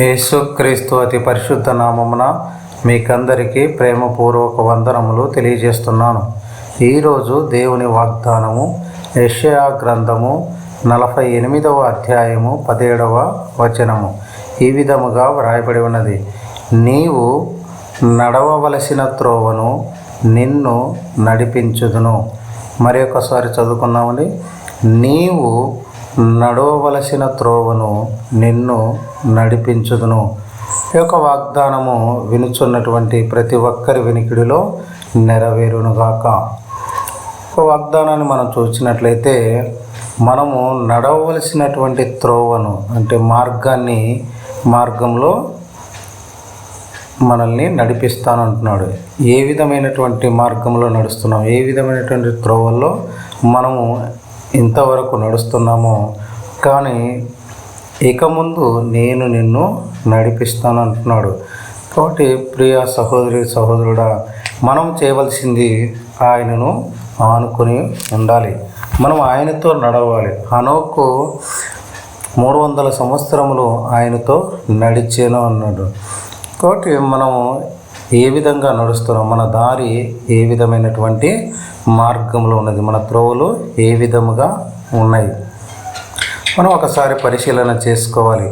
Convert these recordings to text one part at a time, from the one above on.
యేసుక్రీస్తు అతి పరిశుద్ధ నామమున మీకందరికీ ప్రేమపూర్వక వందనములు తెలియజేస్తున్నాను. ఈరోజు దేవుని వాగ్దానము యెషయా గ్రంథము 48వ అధ్యాయము 17వ వచనము ఈ విధముగా వ్రాయబడి ఉన్నది. నీవు నడవవలసిన త్రోవను నిన్ను నడిపించుదును. మరి ఒకసారి చదువుకున్నామండి. నీవు నడవవలసిన త్రోవను నిన్ను నడిపించుదును. ఈ యొక్క వాగ్దానము వినుచున్నటువంటి ప్రతి ఒక్కరి వినికిడిలో నెరవేరునుగాక. ఒక వాగ్దానాన్ని మనం చూసినట్లయితే మనము నడవవలసినటువంటి త్రోవను అంటే మార్గంలో మనల్ని నడిపిస్తానంటున్నాడు. ఏ విధమైనటువంటి మార్గంలో నడుస్తున్నాం, ఏ విధమైనటువంటి త్రోవల్లో మనము ఇంతవరకు నడుస్తున్నామో కానీ ఇక ముందు నేను నిన్ను నడిపిస్తానంటున్నాడు. కాబట్టి ప్రియ సహోదరుడా, మనం చేయవలసింది ఆయనను ఆనుకొని ఉండాలి. మనం ఆయనతో నడవాలి. హనోకు 300 సంవత్సరములు ఆయనతో నడిచేను అన్నాడు. కాబట్టి మనము ఏ విధంగా నడుస్తున్నాం, మన దారి ఏ విధమైనటువంటి మార్గంలో ఉన్నది, మన త్రోవలు ఏ విధముగా ఉన్నాయి, మనం ఒకసారి పరిశీలన చేసుకోవాలి.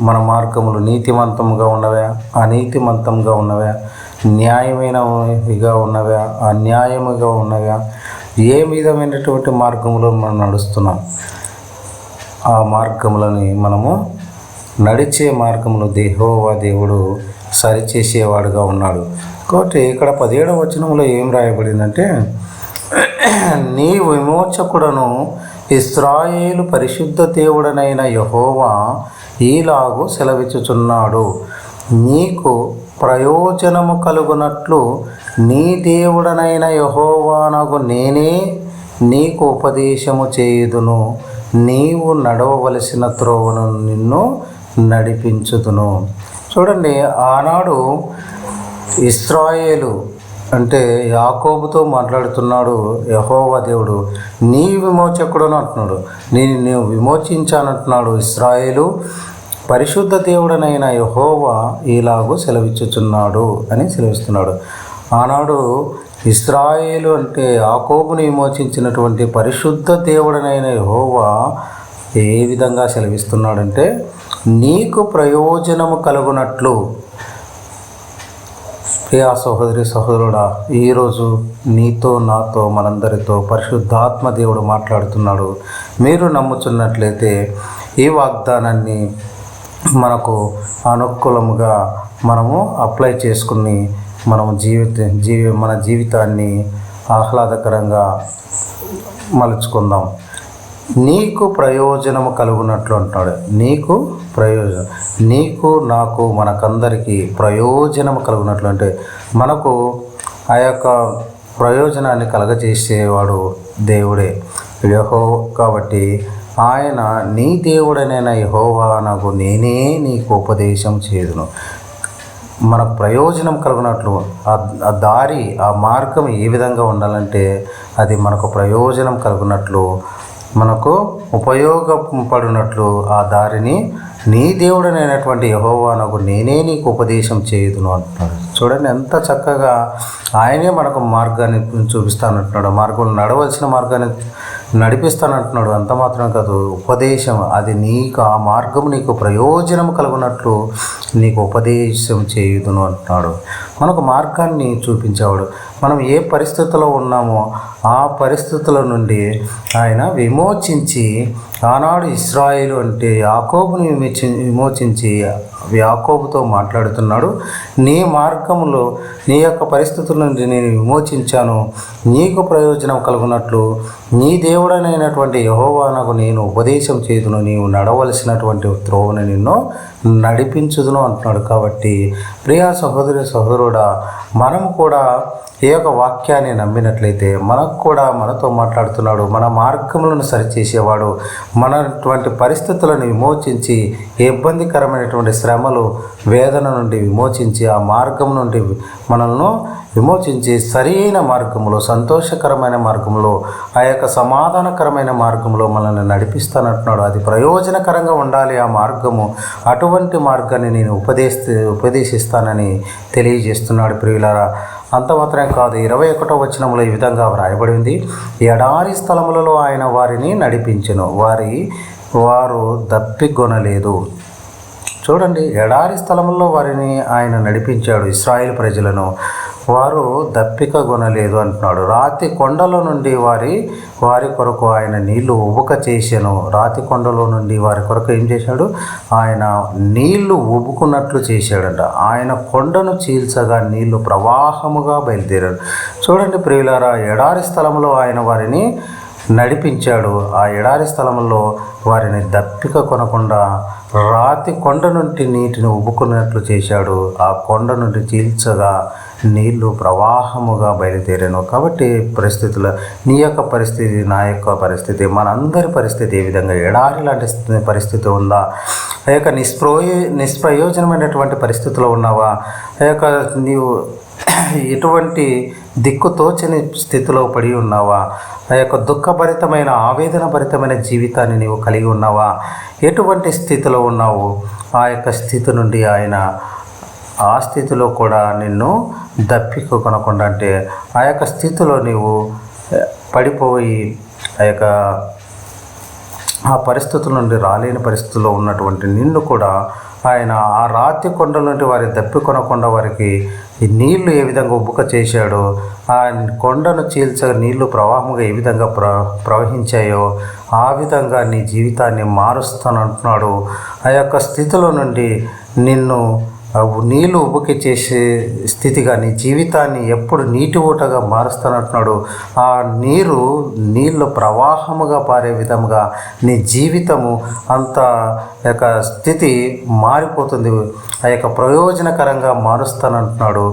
మన మార్గములు నీతిమంతంగా ఉన్నవా, అనీతిమంతంగా ఉన్నవా, న్యాయమైనవిగా ఉన్నవా, అన్యాయముగా ఉన్నవా, ఏ విధమైనటువంటి మార్గంలో మనం నడుస్తున్నాం. ఆ మార్గములని మనము నడిచే మార్గములు యెహోవా దేవుడు సరిచేసేవాడుగా ఉన్నాడు. కాబట్టి ఇక్కడ 17వ వచనంలో ఏం రాయబడిందంటే, నీ విమోచకుడను ఇశ్రాయేలు పరిశుద్ధ దేవుడనైన యెహోవా ఈలాగు సెలవిచ్చుచున్నాడు. నీకు ప్రయోజనము కలుగునట్లు నీ దేవుడనైన యెహోవానగు నేనే నీకు ఉపదేశము చేయుదును. నీవు నడవవలసిన త్రోవను నిన్ను నడిపించుదును. చూడండి, ఆనాడు ఇశ్రాయేలు అంటే యాకోబుతో మాట్లాడుతున్నాడు యెహోవా దేవుడు. నీ విమోచకుడును అంటున్నాడు, నేను విమోచించానంటున్నాడు. ఇశ్రాయేలు పరిశుద్ధ దేవుడనైన యెహోవా ఈలాగు సెలవిచ్చుచున్నాడు అని సెలవిస్తున్నాడు. ఆనాడు ఇశ్రాయేలు అంటే యాకోబుని విమోచించినటువంటి పరిశుద్ధ దేవుడనైన యెహోవా ఏ విధంగా సెలవిస్తున్నాడంటే, నీకు ప్రయోజనము కలుగునట్లు. ప్రియా సహోదరుడా, ఈరోజు నీతో నాతో మనందరితో పరిశుద్ధాత్మ దేవుడు మాట్లాడుతున్నాడు. మీరు నమ్ముచున్నట్లయితే ఈ వాగ్దానాన్ని మనకు అనుకూలముగా మనము అప్లై చేసుకుని మనము మన జీవితాన్ని ఆహ్లాదకరంగా మలుచుకుందాం. నీకు ప్రయోజనము కలుగునట్లు అంటాడు. నీకు నాకు మనకందరికీ ప్రయోజనము కలుగునట్లు అంటే మనకు ఆ యొక్క ప్రయోజనాన్ని కలగజేసేవాడు దేవుడే కాబట్టి ఆయన నీ దేవుడనైన యెహోవా నాకు నేనే నీకు ఉపదేశం చేయుదును. మనకు ప్రయోజనం కలుగునట్లు ఆ దారి, ఆ మార్గం ఏ విధంగా ఉండాలంటే అది మనకు ప్రయోజనం కలుగునట్లు, మనకు ఉపయోగపడినట్లు ఆ దారిని నీ దేవుడనైనటువంటి యెహోవా నాకు నేనే నీకు ఉపదేశం చేయుదును అంటున్నాడు. చూడండి, ఎంత చక్కగా ఆయనే మనకు మార్గాన్ని చూపిస్తానంటున్నాడు. మార్గంలో నడవలసిన మార్గాన్ని నడిపిస్తానంటున్నాడు. అంత మాత్రం కాదు, ఉపదేశం, అది నీకు ఆ మార్గం నీకు ప్రయోజనం కలుగునట్లు నీకు ఉపదేశం చేయుదును అంటున్నాడు. మనకు మార్గాన్ని చూపించేవాడు. మనం ఏ పరిస్థితిలో ఉన్నామో ఆ పరిస్థితుల నుండి ఆయన విమోచించి, ఆనాడు ఇశ్రాయేలు అంటే యాకోబుని విమోచించి యాకోబుతో మాట్లాడుతున్నాడు. నీ మార్గంలో నీ యొక్క పరిస్థితుల నుండి నేను విమోచించాను, నీకు ప్రయోజనం కలుగునట్లు నీ దేవుడనైనటువంటి యెహోవా నాకు నేను ఉపదేశం చేయుదును, నీవు నడవలసినటువంటి త్రోవను నిన్ను నడిపించుదును అంటున్నాడు. కాబట్టి ప్రియా సహోదరుడా, మనము కూడా ఈ యొక్క వాక్యాన్ని నమ్మినట్లయితే మనకు కూడా మనతో మాట్లాడుతున్నాడు. మన మార్గములను సరిచేసేవాడు, మనటువంటి పరిస్థితులను విమోచించి, ఇబ్బందికరమైనటువంటి శ్రమలు, వేదన నుండి విమోచించి, ఆ మార్గం నుండి మనల్ని విమోచించి సరైన మార్గంలో, సంతోషకరమైన మార్గంలో, ఆ యొక్క సమాధానకరమైన మార్గంలో మనల్ని నడిపిస్తానంటున్నాడు. అది ప్రయోజనకరంగా ఉండాలి ఆ మార్గము. అటువంటి మార్గాన్ని నేను ఉపదేశిస్తానని తెలియజేస్తున్నాడు ప్రియులారా. అంత మాత్రమే కాదు, 21వ వచనంలో ఈ విధంగా వ్రాయబడింది, ఎడారి స్థలములలో ఆయన వారిని నడిపించెను, వారు దప్పిగొనలేదు. చూడండి, ఎడారి స్థలంలో వారిని ఆయన నడిపించాడు, ఇశ్రాయేలు ప్రజలను, వారు దప్పిక కొనలేదు అంటున్నాడు. రాతి కొండల నుండి వారి కొరకు ఆయన నీళ్లు ఉబుక చేశాను. రాతి కొండలో నుండి వారి కొరకు ఏం చేశాడు? ఆయన నీళ్లు ఉబుకున్నట్లు చేశాడంట. ఆయన కొండను చీల్చగా నీళ్లు ప్రవాహముగా బయలుదేరాడు. చూడండి ప్రియులారా, ఎడారి స్థలంలో ఆయన వారిని నడిపించాడు. ఆ ఎడారి స్థలంలో వారిని దప్పిక కొనకుండా రాతి కొండ నుండి నీటిని ఉబుకున్నట్లు చేశాడు. ఆ కొండ నుండి చీల్చగా నీళ్లు ప్రవాహముగా బయలుదేరాను. కాబట్టి పరిస్థితులు, నీ యొక్క పరిస్థితి, నా యొక్క పరిస్థితి, మనందరి పరిస్థితి ఏ విధంగా ఎడారి లాంటి పరిస్థితి ఉందా? ఆ యొక్క నిష్ప్రయోజనమైనటువంటి పరిస్థితిలో ఉన్నావా? ఆ యొక్క నీవు ఎటువంటి దిక్కుతోచని స్థితిలో పడి ఉన్నావా? ఆ యొక్క దుఃఖభరితమైన, ఆవేదనభరితమైన జీవితాన్ని నీవు కలిగి ఉన్నావా? ఎటువంటి స్థితిలో ఉన్నావు? ఆ యొక్క స్థితి నుండి ఆయన ఆ స్థితిలో కూడా నిన్ను దప్పిక కొనకుండా, అంటే ఆ యొక్క స్థితిలో నీవు పడిపోయి ఆ పరిస్థితుల నుండి రాలేని పరిస్థితుల్లో ఉన్నటువంటి నిన్ను కూడా ఆయన ఆ రాతి కొండల నుండి వారి దప్పి కొనకుండా వారికి ఈ నీళ్లు ఏ విధంగా ఉబ్బుక చేశాడో, ఆ కొండను చీల్చగా నీళ్లు ప్రవాహంగా ఏ విధంగా ప్రవహించాయో ఆ విధంగా నీ జీవితాన్ని మారుస్తానంటున్నాడు. ఆ యొక్క స్థితిలో నుండి నిన్ను నీళ్లు ఉబ్బుకి చేసే స్థితిగా నీ జీవితాన్ని ఎప్పుడు నీటి ఊటగా మారుస్తానంటున్నాడు. ఆ నీళ్ళు ప్రవాహముగా పారే విధముగా నీ జీవితము అంత యొక్క స్థితి మారిపోతుంది. ఆ యొక్క ప్రయోజనకరంగా మారుస్తానంటున్నాడు.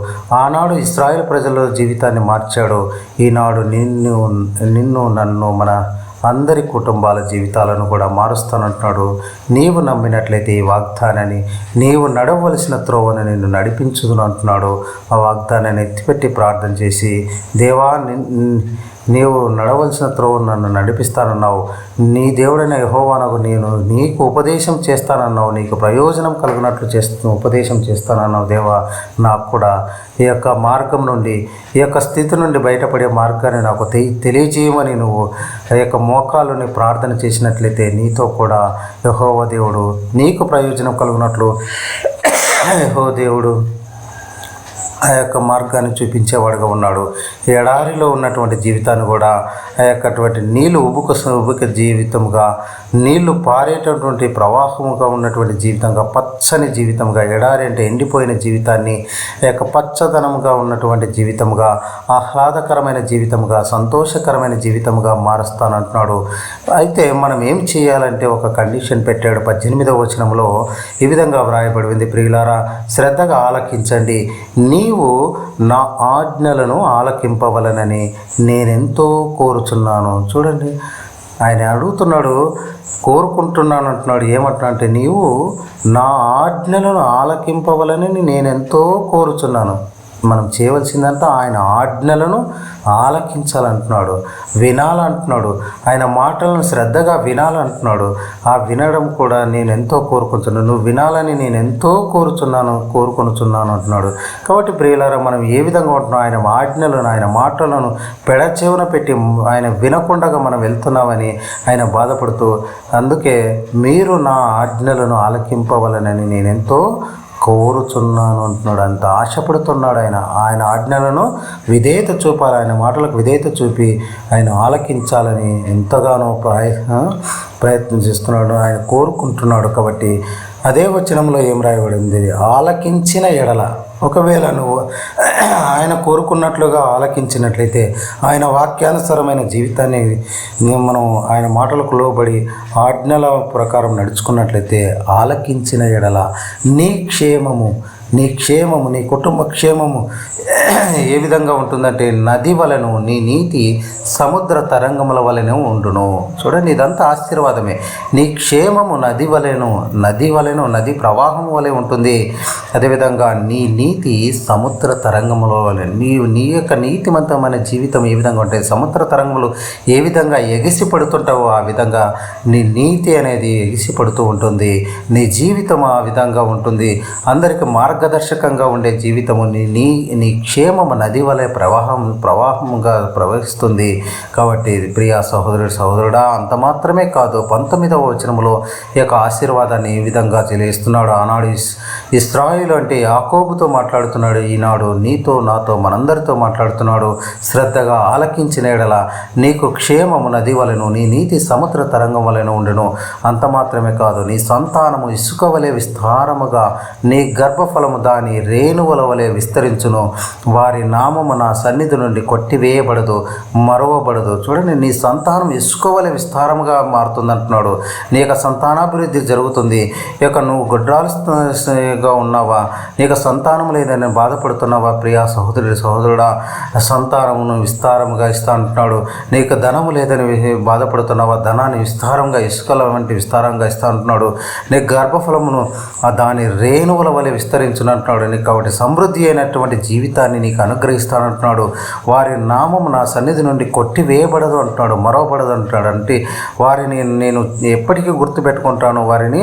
ఆనాడు ఇశ్రాయేలు ప్రజల జీవితాన్ని మార్చాడు. ఈనాడు నిన్ను నన్ను మన అందరి కుటుంబాల జీవితాలను కూడా మారుస్తానంటున్నాడు. నీవు నమ్మినట్లయితే ఈ వాగ్దానాన్ని, నీవు నడవలసిన త్రోవను నిన్ను నడిపించుదును అంటున్నాడు. ఆ వాగ్దానాన్ని ఎత్తిపెట్టి ప్రార్థన చేసి, దేవా నీవు నడవలసిన త్రోవను నన్ను నడిపిస్తానన్నావు, నీ దేవుడైన యెహోవానగు నేను నీకు ఉపదేశం చేస్తానన్నావు, నీకు ప్రయోజనం కలిగినట్లు ఉపదేశం చేస్తానన్నావు. దేవా, నాకు కూడా ఈ యొక్క మార్గం నుండి, ఈ యొక్క స్థితి నుండి బయటపడే మార్గాన్ని నాకు తెలియజేయమని నువ్వు ఆ యొక్క మోకాళ్ళని ప్రార్థన చేసినట్లయితే నీతో కూడా యెహోవా దేవుడు నీకు ప్రయోజనం కలుగునట్లు యెహోవా దేవుడు ఆ యొక్క మార్గాన్ని చూపించేవాడుగా ఉన్నాడు. ఎడారిలో ఉన్నటువంటి జీవితాన్ని కూడా ఆ యొక్కటువంటి నీళ్లు ఉబుక జీవితంగా, నీళ్లు పారేటటువంటి ప్రవాహముగా ఉన్నటువంటి జీవితంగా, పచ్చని జీవితంగా, ఎడారి అంటే ఎండిపోయిన జీవితాన్ని ఆ యొక్క పచ్చదనముగా ఉన్నటువంటి జీవితంగా, ఆహ్లాదకరమైన జీవితంగా, సంతోషకరమైన జీవితంగా మారుస్తానంటున్నాడు. అయితే మనం ఏం చేయాలంటే ఒక కండిషన్ పెట్టాడు. 18వ వచనంలో ఈ విధంగా వ్రాయబడింది, ప్రియులారా శ్రద్ధగా ఆలకించండి, నీవు నా ఆజ్ఞలను ఆలకింపవలనని నేనెంతో కోరుచున్నాను. చూడండి, ఆయన అడుగుతున్నాడు, కోరుకుంటున్నాను అంటున్నాడు. ఏమంటున్నా అంటే, నీవు నా ఆజ్ఞలను ఆలకింపవలనని నేనెంతో కోరుచున్నాను. మనం చేయవలసిందంతా ఆయన ఆజ్ఞలను ఆలకించాలంటున్నాడు, వినాలంటున్నాడు. ఆయన మాటలను శ్రద్ధగా వినాలంటున్నాడు. ఆ వినడం కూడా నేను ఎంతో కోరుకుంటున్నాను, నువ్వు వినాలని నేను ఎంతో కోరుకొనుచున్నాను అంటున్నాడు. కాబట్టి ప్రియులారా, మనం ఏ విధంగా ఉంటున్నాం? ఆయన ఆజ్ఞలను, ఆయన మాటలను పెడచెవున పెట్టి ఆయన వినకుండా మనం వెళ్తున్నామని ఆయన బాధపడుతూ, అందుకే మీరు నా ఆజ్ఞలను ఆలకింపవలనని నేనెంతో కోరుచున్నాను అంటున్నాడు. అంత ఆశపడుతున్నాడు. ఆయన ఆజ్ఞలను విధేయత చూపాలి, ఆయన మాటలకు విధేయత చూపి ఆయన ఆలకించాలని ఎంతగానో ప్రయత్నం చేస్తున్నాడు, ఆయన కోరుకుంటున్నాడు. కాబట్టి అదే వచనంలో ఏం రాయబడింది? ఆలకించిన ఎడల, ఒకవేళ నువ్వు ఆయన కోరుకున్నట్లుగా ఆలకించినట్లయితే, ఆయన వాక్యానుసారమైన జీవితాన్ని మనం ఆయన మాటలకు లోబడి ఆజ్ఞల ప్రకారం నడుచుకున్నట్లయితే, ఆలకించిన ఎడల నీ క్షేమము, నీ క్షేమము, నీ కుటుంబ క్షేమము ఏ విధంగా ఉంటుందంటే నది వలెను నీ నీతి సముద్ర తరంగముల వలెను ఉండును. చూడండి, ఇదంతా ఆశీర్వాదమే. నీ క్షేమము నది వలెను నది ప్రవాహం వలె ఉంటుంది. అదేవిధంగా నీ నీతి సముద్ర తరంగముల వలె, నీ యొక్క నీతిమంతమైన జీవితం ఏ విధంగా ఉంటుంది, సముద్ర తరంగములు ఏ విధంగా ఎగిసి పడుతుంటావో ఆ విధంగా నీ నీతి అనేది ఎగిసి పడుతూ ఉంటుంది. నీ జీవితం ఆ విధంగా ఉంటుంది. అందరికీ మార్గదర్శకంగా ఉండే జీవితము నీ క్షేమము నది వలె ప్రవాహంగా ప్రవహిస్తుంది. కాబట్టి ప్రియ సహోదరుడా, అంత మాత్రమే కాదు, 19వ వచనములో ఈ యొక్క ఆశీర్వాదాన్ని ఏ విధంగా తెలియస్తున్నాడు. ఆనాడు ఇశ్రాయేలు అంటే యాకోబుతో మాట్లాడుతున్నాడు, ఈనాడు నీతో నాతో మనందరితో మాట్లాడుతున్నాడు. శ్రద్ధగా ఆలకించిన ఎడల నీకు క్షేమము నది వలెను నీ నీతి సముద్ర తరంగం వలెను ఉండును. అంత మాత్రమే కాదు, నీ సంతానము ఇసుక వలె విస్తారముగా, నీ గర్భఫలము దాని రేణువుల వలె విస్తరించును. వారి నామము నా సన్నిధి నుండి కొట్టివేయబడదు, మరవబడదు. చూడండి, నీ సంతానం ఇసుక వలె విస్తారముగా మారుతుందంటున్నాడు. నీ యొక్క సంతానాభివృద్ధి జరుగుతుంది. ఇక నువ్వు గుడ్రాలుగా ఉన్నావా, నీకు సంతానం లేదని బాధపడుతున్నావా ప్రియా సహోదరుడా, సంతానమును విస్తారముగా ఇస్తా అంటున్నాడు. నీకు ధనము లేదని బాధపడుతున్నావా, ధనాన్ని విస్తారంగా ఇసుకల వంటి విస్తారంగా ఇస్తా అంటున్నాడు. నీ గర్భఫలమును దాని రేణువుల వలె విస్తరించునంటున్నాడు. నీకు కాబట్టి సమృద్ధి అయినటువంటి జీవితాన్ని నీకు అనుగ్రహిస్తానంటున్నాడు. వారి నామము నా సన్నిధి నుండి కొట్టివేయబడదు అంటున్నాడు, మరవబడదు అంటున్నాడు. అంటే వారిని నేను ఎప్పటికీ గుర్తుపెట్టుకుంటాను, వారిని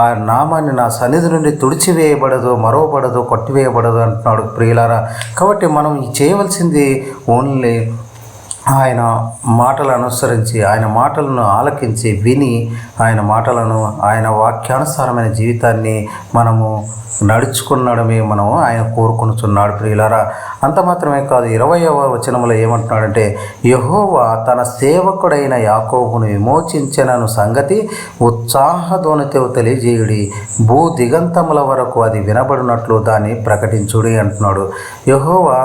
ఆ నామాన్ని నా సన్నిధి నుండి తుడిచివేయబడదు, మరవబడదు, కొట్టివేయబడదు అంటున్నాడు ప్రియులారా. కాబట్టి మనం చేయవలసింది ఓన్లీ ఆయన మాటలు అనుసరించి, ఆయన మాటలను ఆలకించి విని, ఆయన వాక్యానుసారమైన జీవితాన్ని మనము నడుచుకున్నడమే ఆయన కోరుకొనుచున్నాడు ప్రియులారా. అంత మాత్రమే కాదు, 20వ వచనంలో ఏమంటున్నాడంటే, యెహోవా తన సేవకుడైన యాకోబును విమోచించెనను సంగతి ఉత్సాహధ్వనితో తెలియజేయుడి, భూ దిగంతముల వరకు అది వినబడినట్లు దాన్ని ప్రకటించుడి అంటున్నాడు. యెహోవా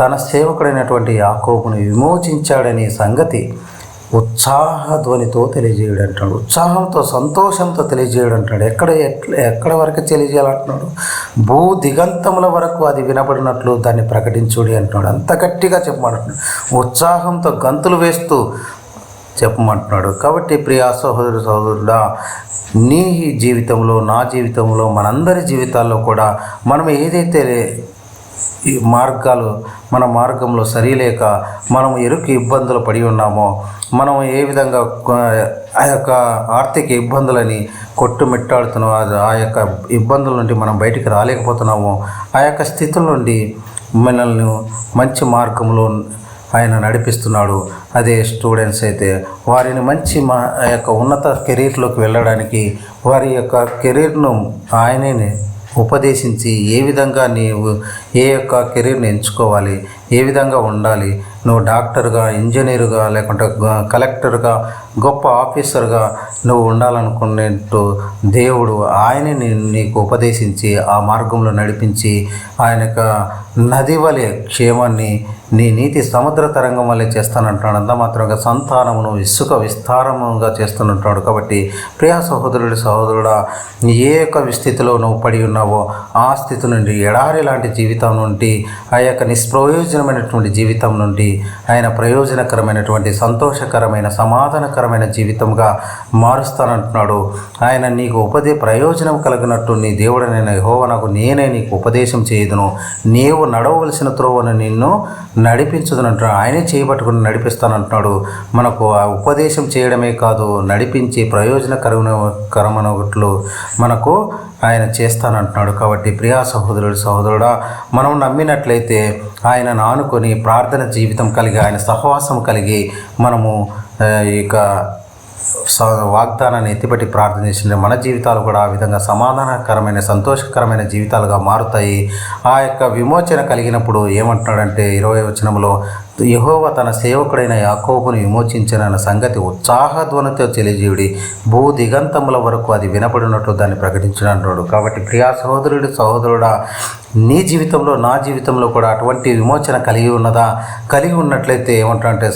తన సేవకుడైనటువంటి యాకోబును విమోచించాడని సంగతి ఉత్సాహధ్వనితో తెలియజేయడు అంటాడు. ఉత్సాహంతో, సంతోషంతో తెలియజేయడు అంటాడు. ఎక్కడ వరకు తెలియజేయాలంటున్నాడు? భూ దిగంతముల వరకు అది వినబడినట్లు దాన్ని ప్రకటించుడి అంటున్నాడు. అంత గట్టిగా చెప్పమంటున్నాడు, ఉత్సాహంతో గంతులు వేస్తూ చెప్పమంటున్నాడు. కాబట్టి ప్రియా సహోదరుడా, నీ జీవితంలో, నా జీవితంలో, మనందరి జీవితాల్లో కూడా మనం ఏదైతే ఈ మన మార్గంలో సరిలేక మనం ఎరుకు ఇబ్బందులు పడి ఉన్నామో, మనం ఏ విధంగా ఆ యొక్క ఆర్థిక ఇబ్బందులని కొట్టుమిట్టాడుతున్నామో, ఆ యొక్క ఇబ్బందుల నుండి మనం బయటికి రాలేకపోతున్నామో, ఆ యొక్క స్థితుల నుండి మనల్ని మంచి మార్గంలో ఆయన నడిపిస్తున్నాడు. అదే స్టూడెంట్స్ అయితే వారిని మంచి ఆ యొక్క ఉన్నత కెరీర్లోకి వెళ్ళడానికి వారి యొక్క కెరీర్ను ఆయనే ఉపదేశించి ఏ విధంగా నీవు ఏ యొక్క కెరీర్ని ఎంచుకోవాలి, ఏ విధంగా ఉండాలి, నువ్వు డాక్టర్గా, ఇంజనీరుగా, లేకుంటే కలెక్టర్గా, గొప్ప ఆఫీసర్గా నువ్వు ఉండాలనుకునేట్టు దేవుడు ఆయనే నీకు ఉపదేశించి ఆ మార్గంలో నడిపించి ఆయన యొక్క నది వలె క్షేమాన్ని, నీ నీతి సముద్ర తరంగం వల్లే చేస్తానంటున్నాడు. అంత మాత్రంగా సంతానమును ఇసుక విస్తారముగా చేస్తున్నట్టు. కాబట్టి ప్రియా సహోదరుడా, ఏ యొక్క స్థితిలో నువ్వు పడి ఉన్నావో ఆ స్థితి నుండి, ఎడారి లాంటి జీవితం నుండి, ఆ యొక్క నిష్ప్రయోజనమైనటువంటి జీవితం నుండి ఆయన ప్రయోజనకరమైనటువంటి, సంతోషకరమైన, సమాధానకరమైన జీవితంగా మారుస్తానంటున్నాడు. ఆయన నీకు ప్రయోజనం కలిగినట్టు నీ దేవుడనైన యెహోవా నేనే నీకు ఉపదేశం చేయుదును, నీవు నడవవలసిన త్రోవను నిన్ను నడిపించుదునంటున్నాడు. ఆయనే చేయబట్టుకుని నడిపిస్తానంటున్నాడు. మనకు ఆ ఉపదేశం చేయడమే కాదు, నడిపించి ప్రయోజనకరమైనట్లు మనకు ఆయన చేస్తానంటున్నాడు. కాబట్టి ప్రియా సహోదరుడా, మనం నమ్మినట్లయితే ఆయనను ఆనుకొని ప్రార్థన జీవితం కలిగి, ఆయన సహవాసం కలిగి మనము ఇక వాగ్దానాన్ని ఎత్తిపట్టి ప్రార్థన చేసిన మన జీవితాలు కూడా ఆ విధంగా సమాధానకరమైన, సంతోషకరమైన జీవితాలుగా మారుతాయి. ఆ యొక్క విమోచన కలిగినప్పుడు ఏమంటున్నాడంటే 20వ వచనంలో, యెహోవా తన సేవకుడైన యాకోబును విమోచించిన సంగతి ఉత్సాహధ్వనితో తెలియజేయుడి, భూ దిగంతముల వరకు అది వినపడినట్లు దాన్ని ప్రకటించినాడు. కాబట్టి ప్రియా సహోదరుడా, నీ జీవితంలో నా జీవితంలో కూడా అటువంటి విమోచన కలిగి ఉన్నదా? కలిగి ఉన్నట్లయితే ఏమంటారంటే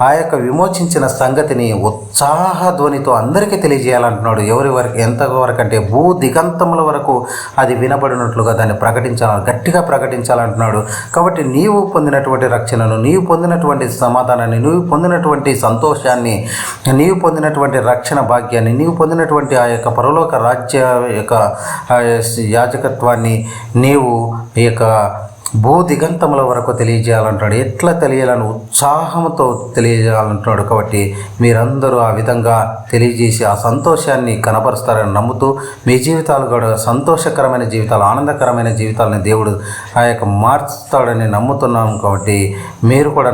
ఆ యొక్క విమోచించిన సంగతిని ఉత్సాహధ్వనితో అందరికీ తెలియజేయాలంటున్నాడు. ఎవరి వరకు, ఎంతవరకు అంటే భూ దిగంతముల వరకు అది వినపడినట్లుగా దాన్ని గట్టిగా ప్రకటించాలంటున్నాడు. కాబట్టి నీవు పొందినటువంటి రక్షణను, నీవు పొందినటువంటి సమాధానాన్ని, నీవు పొందినటువంటి సంతోషాన్ని, నీవు పొందినటువంటి రక్షణ భాగ్యాన్ని, నీవు పొందినటువంటి ఆ యొక్క పరలోక రాజ్య యొక్క యాజకత్వాన్ని నీవు ఈ యొక్క భూ దిగంతముల వరకు తెలియజేయాలంటాడు. ఎట్లా తెలియాలని ఉత్సాహంతో తెలియజేయాలంటున్నాడు. కాబట్టి మీరందరూ ఆ విధంగా తెలియజేసి ఆ సంతోషాన్ని కనపరుస్తారని నమ్ముతూ మీ జీవితాలు కూడా సంతోషకరమైన జీవితాలు, ఆనందకరమైన జీవితాలని దేవుడు ఆ యొక్క మార్చుతాడని నమ్ముతున్నాం. కాబట్టి మీరు కూడా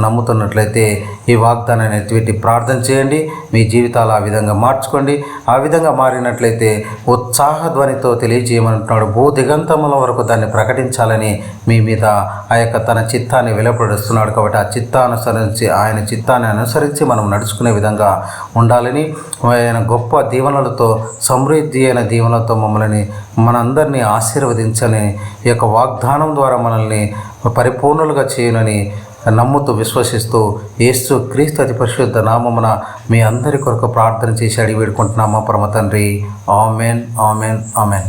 నమ్ముతున్నట్లయితే ఈ వాగ్దానాన్ని ఎత్తిపెట్టి ప్రార్థన చేయండి. మీ జీవితాలు ఆ విధంగా మార్చుకోండి. ఆ విధంగా మారినట్లయితే ఉత్సాహధ్వనితో తెలియజేయమంటున్నాడు. భూ దిగంతముల వరకు దాన్ని ప్రకటించాలని మీ మీద ఆ యొక్క తన చిత్తాన్ని వెలువడుస్తున్నాడు. కాబట్టి ఆయన చిత్తాన్ని అనుసరించి మనం నడుచుకునే విధంగా ఉండాలని, ఆయన గొప్ప దీవెనలతో, సమృద్ధి అయిన దీవెనలతో మనందరినీ ఆశీర్వదించని ఈ యొక్క వాగ్దానం ద్వారా మనల్ని పరిపూర్ణులుగా చేయనని నమ్ముతూ విశ్వసిస్తూ యేసు క్రీస్తు అతి పరిశుద్ధ నామమున మీ అందరి కొరకు ప్రార్థన చేసి అడిగి వేడుకుంటున్నామా పరమ తండ్రి. Amen, amen, amen.